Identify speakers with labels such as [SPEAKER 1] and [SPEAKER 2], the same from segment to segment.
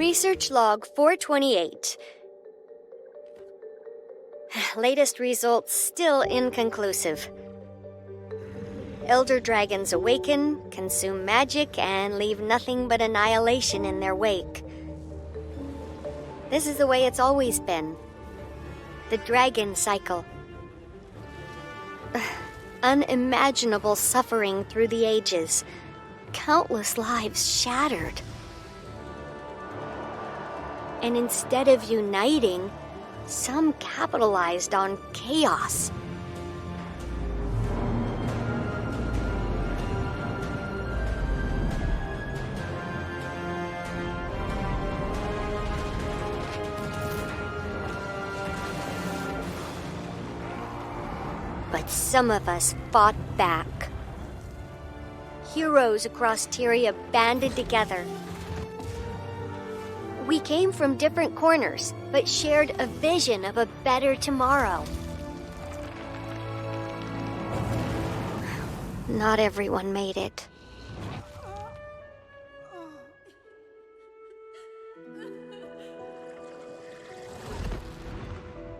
[SPEAKER 1] Research log 428. Latest results still inconclusive. Elder dragons awaken, consume magic, and leave nothing but annihilation in their wake. This is the way it's always been. The dragon cycle. Unimaginable suffering through the ages. Countless lives shattered. And instead of uniting, some capitalized on chaos. But some of us fought back. Heroes across Tyria banded together. We came from different corners, but shared a vision of a better tomorrow. Not everyone made it.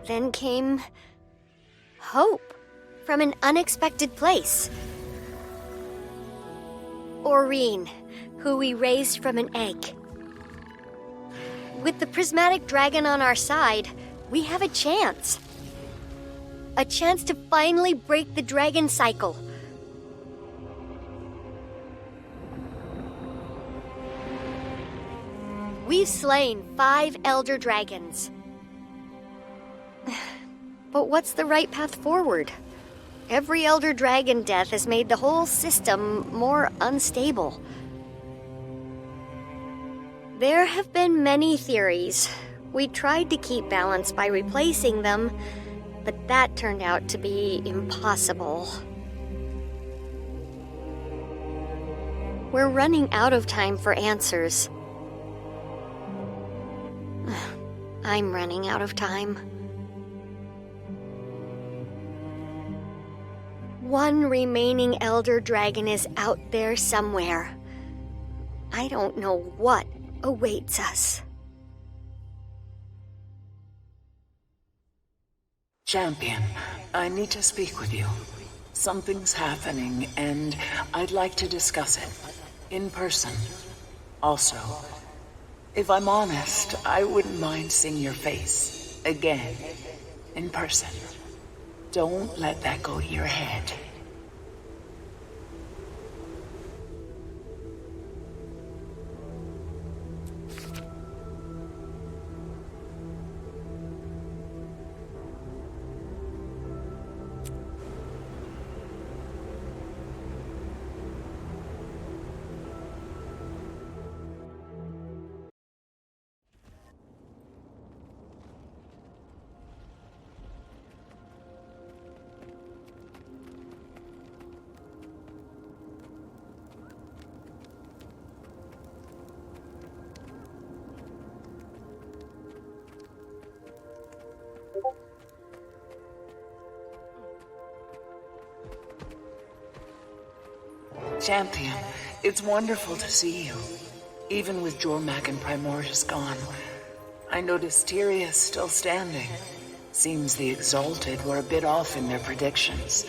[SPEAKER 1] Then came hope from an unexpected place. Aurene, who we raised from an egg. With the prismatic dragon on our side, we have a chance. A chance to finally break the dragon cycle. We've slain 5 elder dragons. But what's the right path forward? Every elder dragon death has made the whole system more unstable. There have been many theories. We tried to keep balance by replacing them, but that turned out to be impossible. We're running out of time for answers. I'm running out of time. One remaining elder dragon is out there somewhere. I don't know what awaits us.
[SPEAKER 2] Champion, I need to speak with you. Something's happening, and I'd like to discuss it. In person. Also, if I'm honest, I wouldn't mind seeing your face. Again. In person. Don't let that go to your head. Champion, it's wonderful to see you. Even with Jormak and Primordius gone, I noticed Tyria's still standing. Seems the Exalted were a bit off in their predictions.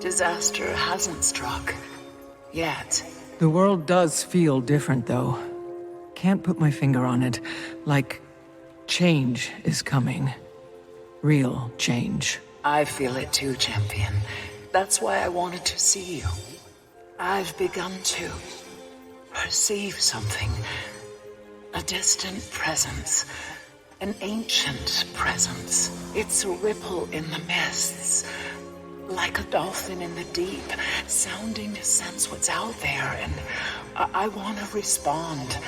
[SPEAKER 2] Disaster hasn't struck. Yet.
[SPEAKER 3] The world does feel different, though. Can't put my finger on it. Like, change is coming. Real change.
[SPEAKER 2] I feel it too, Champion. That's why I wanted to see you. I've begun to perceive something. A distant presence. An ancient presence. It's a ripple in the mists. Like a dolphin in the deep, sounding to sense what's out there, and I want to respond.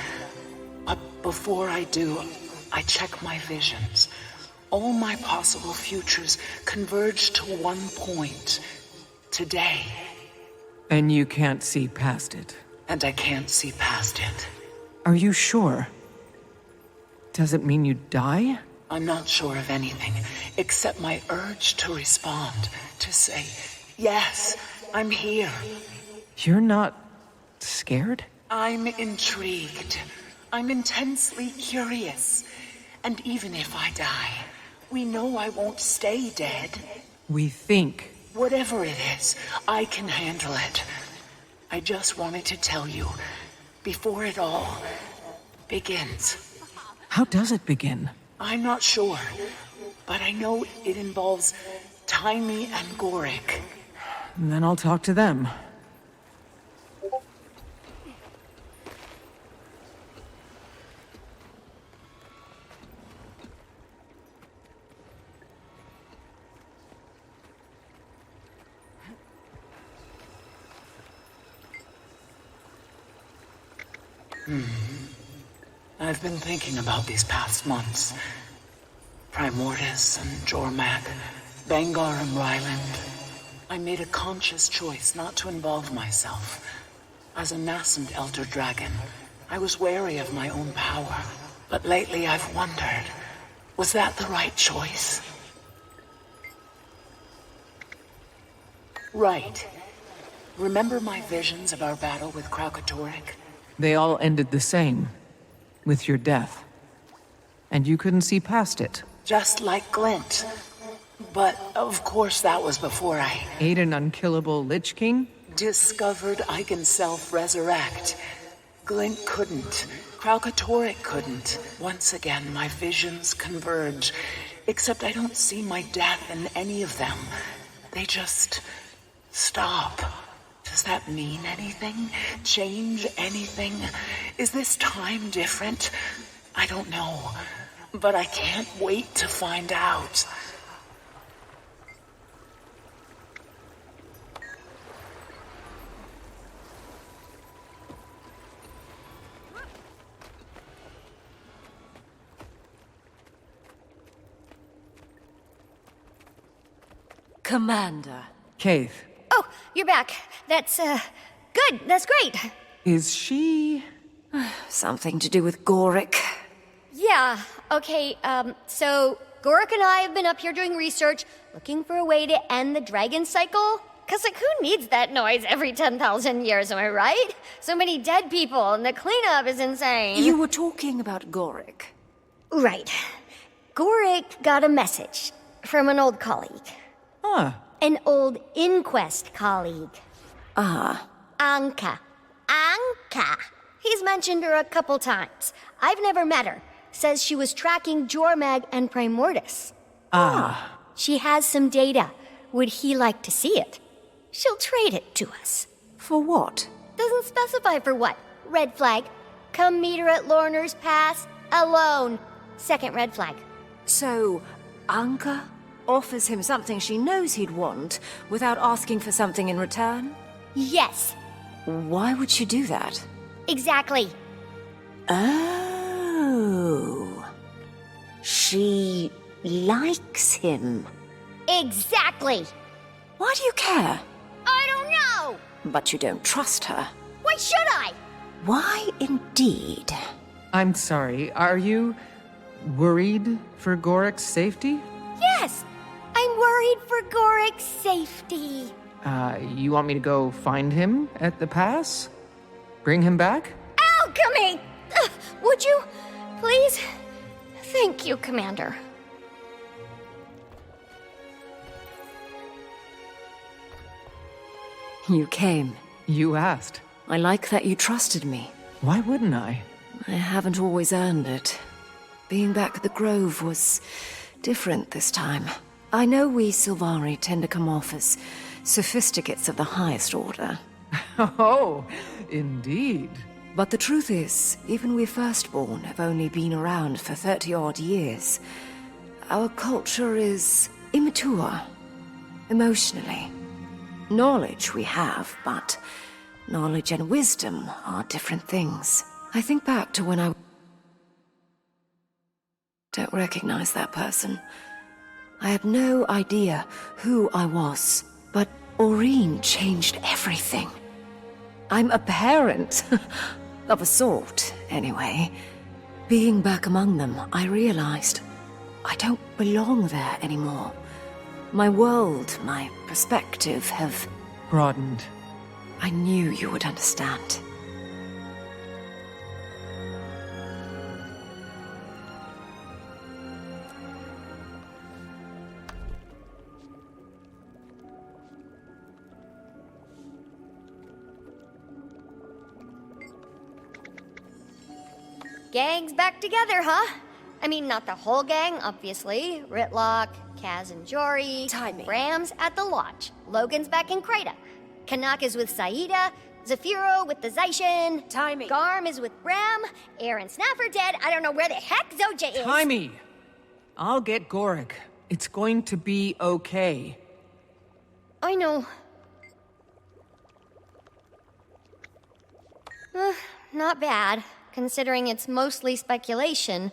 [SPEAKER 2] But before I do, I check my visions. All my possible futures converge to one point. Today.
[SPEAKER 3] And you can't see past it.
[SPEAKER 2] And I can't see past it.
[SPEAKER 3] Are you sure? Does it mean you die?
[SPEAKER 2] I'm not sure of anything, except my urge to respond. To say, yes, I'm here.
[SPEAKER 3] You're not scared?
[SPEAKER 2] I'm intrigued. I'm intensely curious. And even if I die, we know I won't stay dead.
[SPEAKER 3] We think.
[SPEAKER 2] Whatever it is, I can handle it. I just wanted to tell you, before it all begins.
[SPEAKER 3] How does it begin?
[SPEAKER 2] I'm not sure, but I know it involves Tiny and Goric.
[SPEAKER 3] Then I'll talk to them.
[SPEAKER 2] I've been thinking about these past months. Primordus and Jormag, Bangar and Ryland. I made a conscious choice not to involve myself. As a nascent elder dragon, I was wary of my own power. But lately I've wondered, was that the right choice? Right. Remember my visions of our battle with Kraukatoric?
[SPEAKER 3] They all ended the same. With your death. And you couldn't see past it.
[SPEAKER 2] Just like Glint. But, of course, that was before I...
[SPEAKER 3] Ate an unkillable Lich King?
[SPEAKER 2] discovered I can self-resurrect. Glint couldn't. Kraukatoric couldn't. Once again, my visions converge. Except I don't see my death in any of them. They just... stop. Does that mean anything? Change anything? Is this time different? I don't know. But I can't wait to find out.
[SPEAKER 4] Commander.
[SPEAKER 3] Kaith,
[SPEAKER 1] Oh, you're back. That's, good. That's great.
[SPEAKER 3] is she...
[SPEAKER 4] Something to do with Goric.
[SPEAKER 1] Yeah, okay, so Gorik and I have been up here doing research, looking for a way to end the dragon cycle. 'Cause, like, who needs that noise every 10,000 years, am I right? So many dead people, and the cleanup is insane.
[SPEAKER 4] You were talking about Goric.
[SPEAKER 1] Right. Gorik got a message from an old colleague.
[SPEAKER 3] Huh.
[SPEAKER 1] An old Inquest colleague.
[SPEAKER 4] Ah.
[SPEAKER 1] Anka. Anka. He's mentioned her a couple times. I've never met her. Says she was tracking Jormag and Primordus.
[SPEAKER 3] Ah.
[SPEAKER 1] She has some data. Would he like to see it? She'll trade it to us.
[SPEAKER 4] For what?
[SPEAKER 1] Doesn't specify for what. Red flag. Come meet her at Lorner's Pass alone. Second red flag.
[SPEAKER 4] So, Anka offers him something she knows he'd want without asking for something in return?
[SPEAKER 1] Yes,
[SPEAKER 4] Why would she do that?
[SPEAKER 1] exactly.
[SPEAKER 4] Oh. She likes him.
[SPEAKER 1] Exactly.
[SPEAKER 4] Why do you care?
[SPEAKER 1] I don't know.
[SPEAKER 4] But you don't trust her.
[SPEAKER 1] Why should I?
[SPEAKER 4] Why indeed?
[SPEAKER 3] I'm sorry, are you worried for Gorik's safety?
[SPEAKER 1] Yes, I'm worried for Gorik's safety.
[SPEAKER 3] You want me to go find him at the pass? Bring him back?
[SPEAKER 1] Alchemy! Would you, please? Thank you, Commander.
[SPEAKER 4] You came.
[SPEAKER 3] You asked.
[SPEAKER 4] I like that you trusted me.
[SPEAKER 3] Why wouldn't I?
[SPEAKER 4] I haven't always earned it. Being back at the Grove was different this time. I know we Sylvari tend to come off as sophisticates of the highest order.
[SPEAKER 3] Oh, indeed.
[SPEAKER 4] But the truth is, even we Firstborn have only been around for 30-odd years. Our culture is immature, emotionally. Knowledge we have, but knowledge and wisdom are different things. I think back to when I don't recognize that person. I had no idea who I was, but Aurene changed everything. I'm a parent. Of a sort, anyway. Being back among them, I realized I don't belong there anymore. My world, my perspective have...
[SPEAKER 3] Broadened.
[SPEAKER 4] I knew you would understand.
[SPEAKER 1] Gang's back together, huh? I mean, not the whole gang, obviously. Ritlock, Kaz and Jory.
[SPEAKER 4] Timing.
[SPEAKER 1] Bram's at the lodge. Logan's back in Krata. Kanak is with Saida. Zafiro with the Zaishin.
[SPEAKER 4] Timing.
[SPEAKER 1] Garm is with Bram. Aaron Snaffer dead. I don't know where the heck Zoja is.
[SPEAKER 3] Timey! I'll get Gorik. It's going to be okay.
[SPEAKER 1] I know. Not bad, considering it's mostly speculation.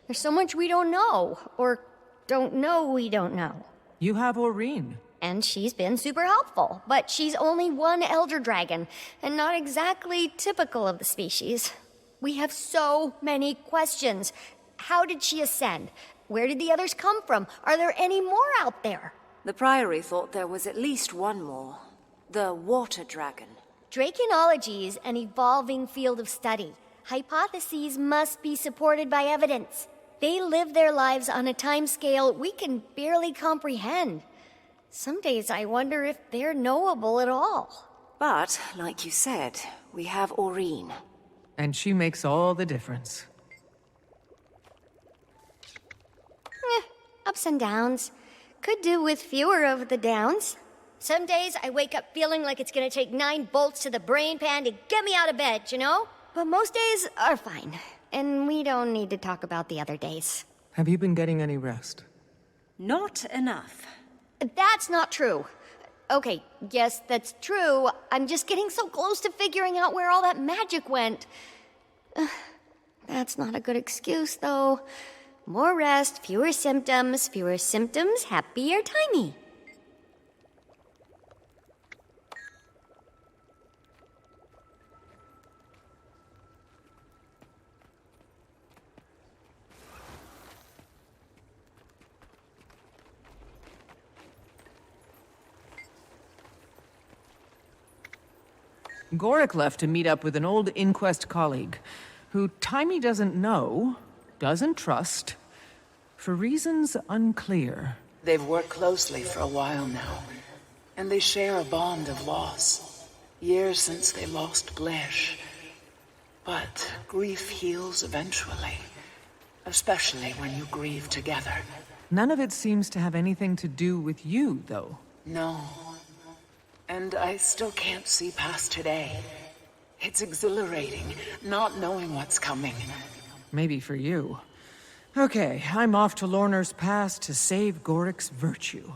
[SPEAKER 1] There's so much we don't know, or don't know we don't know.
[SPEAKER 3] You have Aurene.
[SPEAKER 1] And she's been super helpful, but she's only one elder dragon, and not exactly typical of the species. We have so many questions. How did she ascend? Where did the others come from? Are there any more out there?
[SPEAKER 4] The Priory thought there was at least one more. The Water Dragon.
[SPEAKER 1] Draconology is an evolving field of study. Hypotheses must be supported by evidence. They live their lives on a timescale we can barely comprehend. Some days I wonder if they're knowable at all.
[SPEAKER 4] But, like you said, we have Aurene.
[SPEAKER 3] And she makes all the difference.
[SPEAKER 1] Ups and downs. Could do with fewer of the downs. Some days I wake up feeling like it's gonna take 9 bolts to the brain pan to get me out of bed, you know? But most days are fine. And we don't need to talk about the other days.
[SPEAKER 3] Have you been getting any rest?
[SPEAKER 5] Not enough.
[SPEAKER 1] That's not true. Okay, yes, that's true. I'm just getting so close to figuring out where all that magic went. That's not a good excuse, though. More rest, fewer symptoms, happier timey.
[SPEAKER 3] Gorik left to meet up with an old Inquest colleague, who Timey doesn't know, doesn't trust, for reasons unclear.
[SPEAKER 2] They've worked closely for a while now, and they share a bond of loss. Years since they lost Blish. But grief heals eventually, especially when you grieve together.
[SPEAKER 3] None of it seems to have anything to do with you, though.
[SPEAKER 2] No. And I still can't see past today. It's exhilarating, not knowing what's coming.
[SPEAKER 3] Maybe for you. Okay, I'm off to Lorner's Pass to save Gorik's virtue.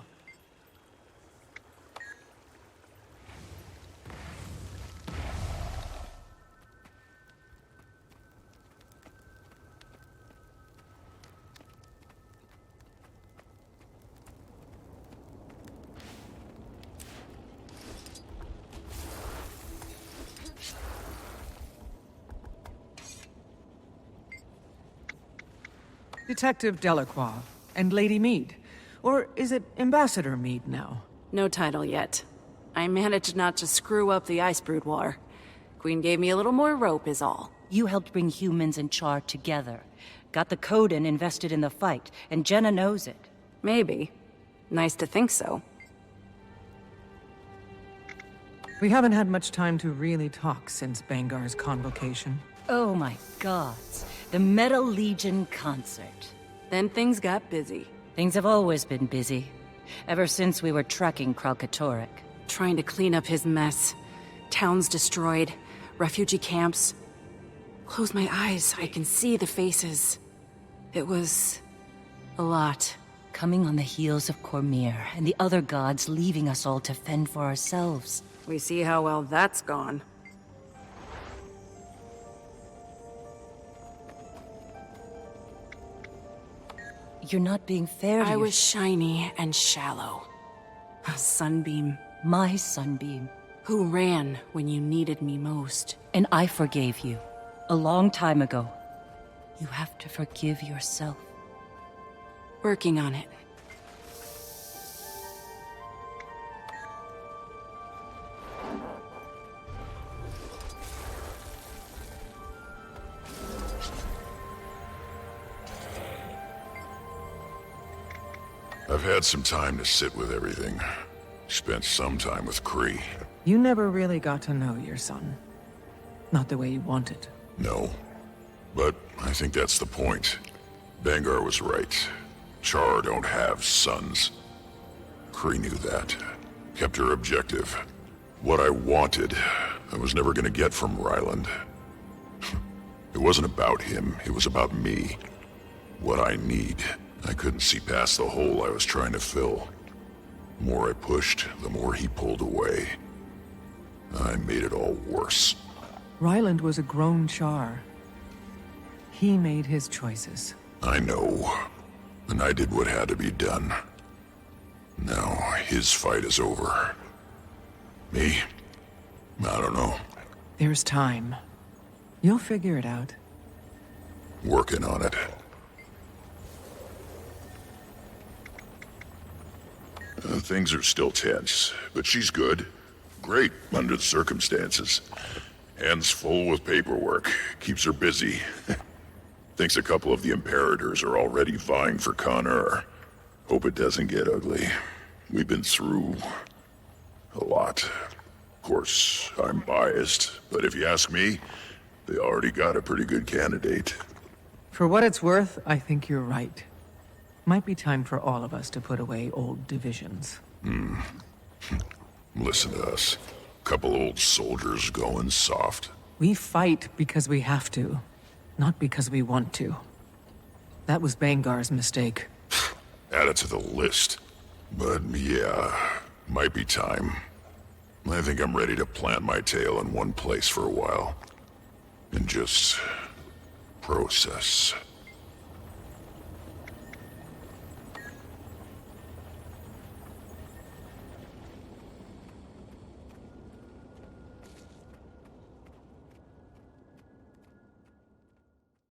[SPEAKER 3] Detective Delacroix and Lady Mead. Or is it Ambassador Mead now?
[SPEAKER 5] No title yet. I managed not to screw up the Ice Brood War. Queen gave me a little more rope is all.
[SPEAKER 6] You helped bring humans and Char together. Got the Coden invested in the fight, and Jenna knows it.
[SPEAKER 5] Maybe. Nice to think so.
[SPEAKER 3] We haven't had much time to really talk since Bangar's convocation.
[SPEAKER 6] Oh my gods. The Metal Legion concert.
[SPEAKER 5] Then things got busy.
[SPEAKER 6] Things have always been busy. Ever since we were tracking Kralkatorrik.
[SPEAKER 5] Trying to clean up his mess. Towns destroyed. Refugee camps. Close my eyes, I can see the faces. It was... a lot.
[SPEAKER 6] Coming on the heels of Cormyr, and the other gods leaving us all to fend for ourselves.
[SPEAKER 5] We see how well that's gone.
[SPEAKER 6] You're not being fair to
[SPEAKER 5] I was shiny and shallow. A sunbeam.
[SPEAKER 6] my sunbeam.
[SPEAKER 5] Who ran when you needed me most.
[SPEAKER 6] And I forgave you. A long time ago. You have to forgive yourself.
[SPEAKER 5] Working on it.
[SPEAKER 7] I've had some time to sit with everything. Spent some time with Kree.
[SPEAKER 3] You never really got to know your son. Not the way you wanted.
[SPEAKER 7] No. But I think that's the point. Bangar was right. Char don't have sons. Kree knew that. Kept her objective. What I wanted, I was never gonna get from Ryland. It wasn't about him, it was about me. What I need. I couldn't see past the hole I was trying to fill. The more I pushed, the more he pulled away. I made it all worse.
[SPEAKER 3] Ryland was a grown Char. He made his choices.
[SPEAKER 7] I know. And I did what had to be done. Now, his fight is over. Me? I don't know.
[SPEAKER 3] There's time. You'll figure it out.
[SPEAKER 7] Working on it. Things are still tense, but she's good. Great under the circumstances. Hands full with paperwork. Keeps her busy. Thinks a couple of the Imperators are already vying for Connor. Hope it doesn't get ugly. We've been through a lot. Of course, I'm biased, but if you ask me, they already got a pretty good candidate.
[SPEAKER 3] For what it's worth, I think you're right. Might be time for all of us to put away old divisions.
[SPEAKER 7] Listen to us. Couple old soldiers going soft.
[SPEAKER 3] We fight because we have to, not because we want to. That was Bangar's mistake.
[SPEAKER 7] Add it to the list. But yeah, might be time. I think I'm ready to plant my tail in one place for a while. And just process.